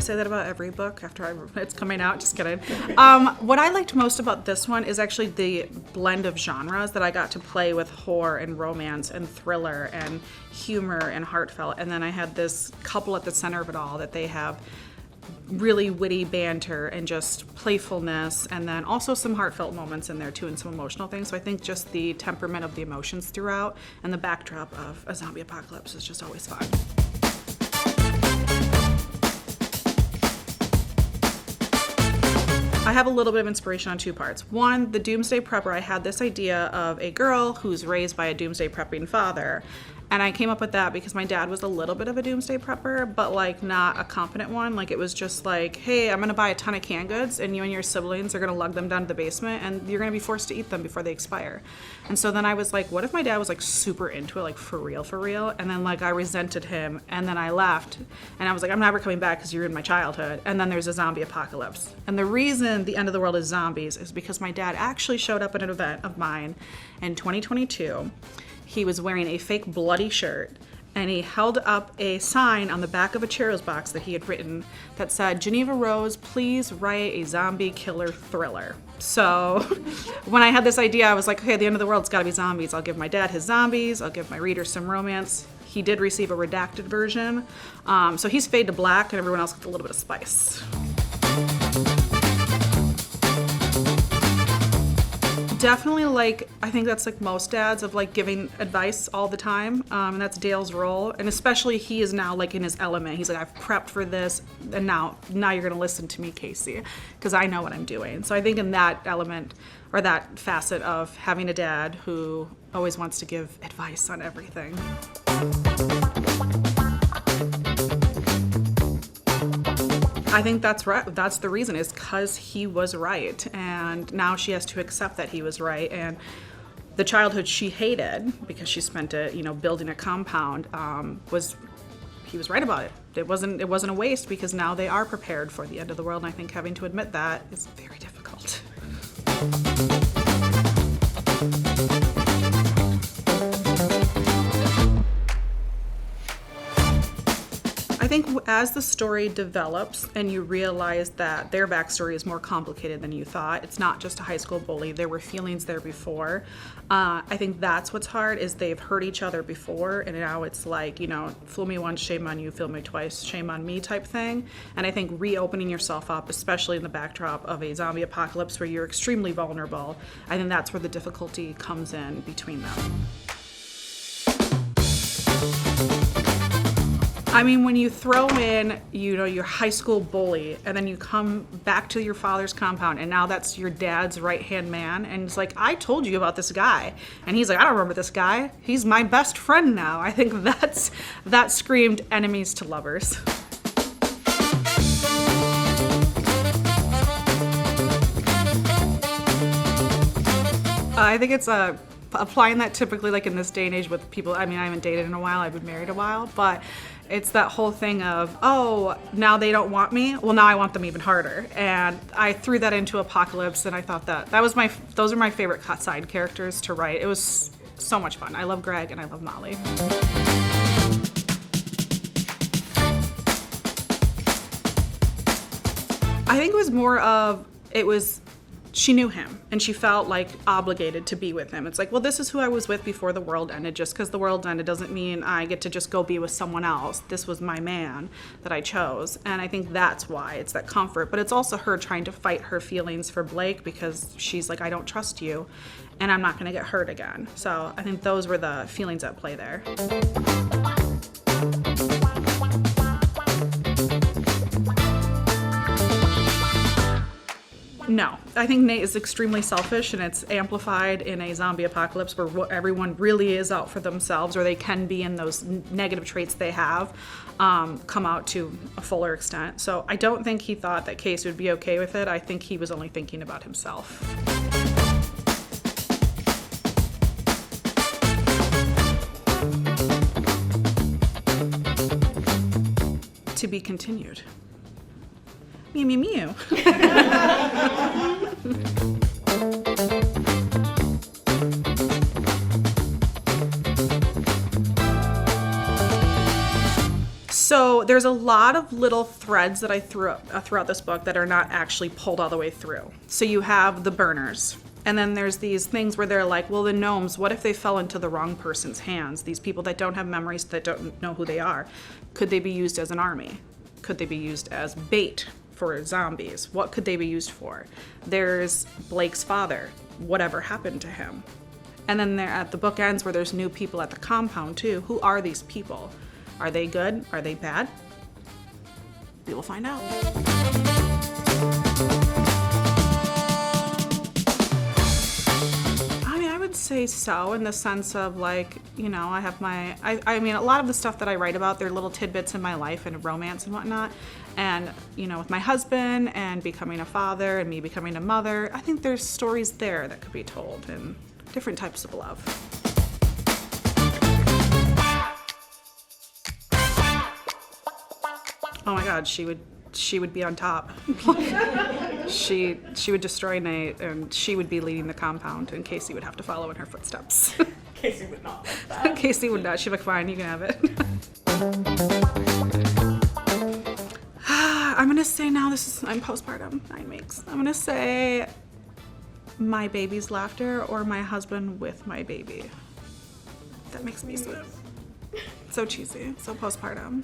say that about every book after it's coming out. Just kidding. What I liked most about this one is actually the blend of genres that I got to play with: horror and romance and thriller and humor and heartfelt. And then I had this couple at the center of it all, that they have really witty banter and just playfulness, and then also some heartfelt moments in there too, and some emotional things. So I think just the temperament of the emotions throughout and the backdrop of a zombie apocalypse is just always fun. I have a little bit of inspiration on two parts. One, the Doomsday Prepper, I had this idea of a girl who's raised by a Doomsday Prepping father. And I came up with that because my dad was a little bit of a Doomsday Prepper, but like not a competent one. Like it was just like, hey, I'm gonna buy a ton of canned goods and you and your siblings are gonna lug them down to the basement and you're gonna be forced to eat them before they expire. And so then I was like, what if my dad was like super into it, like for real? And then like I resented him and then I left and I was like, I'm never coming back because you ruined my childhood. And then there's a zombie apocalypse. And the reason the end of the world is zombies is because my dad actually showed up at an event of mine in 2022. He was wearing a fake bloody shirt, and he held up a sign on the back of a Cheerios box that he had written that said, Geneva Rose, please write a zombie killer thriller. So when I had this idea, I was like, okay, the end of the world's gotta be zombies. I'll give my dad his zombies, I'll give my readers some romance. He did receive a redacted version. So he's fade to black and everyone else gets a little bit of spice. Definitely, like, I think that's like most dads, of like giving advice all the time, and that's Dale's role. And especially he is now like in his element. He's like, I've prepped for this, and now you're gonna listen to me, Casey, because I know what I'm doing. So I think in that element, or that facet of having a dad who always wants to give advice on everything. I think that's right. That's the reason, is because he was right, and now she has to accept that he was right. And the childhood she hated because she spent it, building a compound, he was right about it. It wasn't a waste, because now they are prepared for the end of the world. And I think having to admit that is very difficult. I think as the story develops and you realize that their backstory is more complicated than you thought, it's not just a high school bully, there were feelings there before. I think that's what's hard, is they've hurt each other before, and now it's like, fool me once, shame on you, fool me twice, shame on me type thing. And I think reopening yourself up, especially in the backdrop of a zombie apocalypse where you're extremely vulnerable, I think that's where the difficulty comes in between them. I mean, when you throw in, your high school bully, and then you come back to your father's compound, and now that's your dad's right-hand man, and it's like, I told you about this guy. And he's like, I don't remember this guy. He's my best friend now. I think that screamed enemies to lovers. I think it's applying that typically, like in this day and age with people. I mean, I haven't dated in a while, I've been married a while, but it's that whole thing of, oh, now they don't want me, well, now I want them even harder. And I threw that into Apocalypse, and I thought those are my favorite side characters to write. It was so much fun. I love Greg and I love Molly. I think it was more of, she knew him and she felt like obligated to be with him. It's like, well, this is who I was with before the world ended. Just because the world ended doesn't mean I get to just go be with someone else. This was my man that I chose. And I think that's why it's that comfort. But it's also her trying to fight her feelings for Blake, because she's like, I don't trust you and I'm not going to get hurt again. So I think those were the feelings at play there. No, I think Nate is extremely selfish, and it's amplified in a zombie apocalypse where everyone really is out for themselves, or they can be, in those negative traits they have come out to a fuller extent. So I don't think he thought that Casey would be okay with it. I think he was only thinking about himself. To be continued. Mew, mew, mew. So there's a lot of little threads that I threw up throughout this book that are not actually pulled all the way through. So you have the burners. And then there's these things where they're like, well, the gnomes, what if they fell into the wrong person's hands? These people that don't have memories, that don't know who they are. Could they be used as an army? Could they be used as bait for zombies? What could they be used for? There's Blake's father. Whatever happened to him? And then there at the book ends where there's new people at the compound too. Who are these people? Are they good? Are they bad? We will find out. I would say so, in the sense of like, you know, I have I mean, a lot of the stuff that I write about, they're little tidbits in my life and romance and whatnot. And, you know, with my husband and becoming a father and me becoming a mother, I think there's stories there that could be told and different types of love. Oh my God, she would be on top. she would destroy Nate, and she would be leading the compound, and Casey would have to follow in her footsteps. Casey would not like that. Casey would not. She'd be like, fine, you can have it. I'm gonna say now, I'm postpartum, 9 weeks. I'm gonna say my baby's laughter or my husband with my baby. That makes me so cheesy, so postpartum.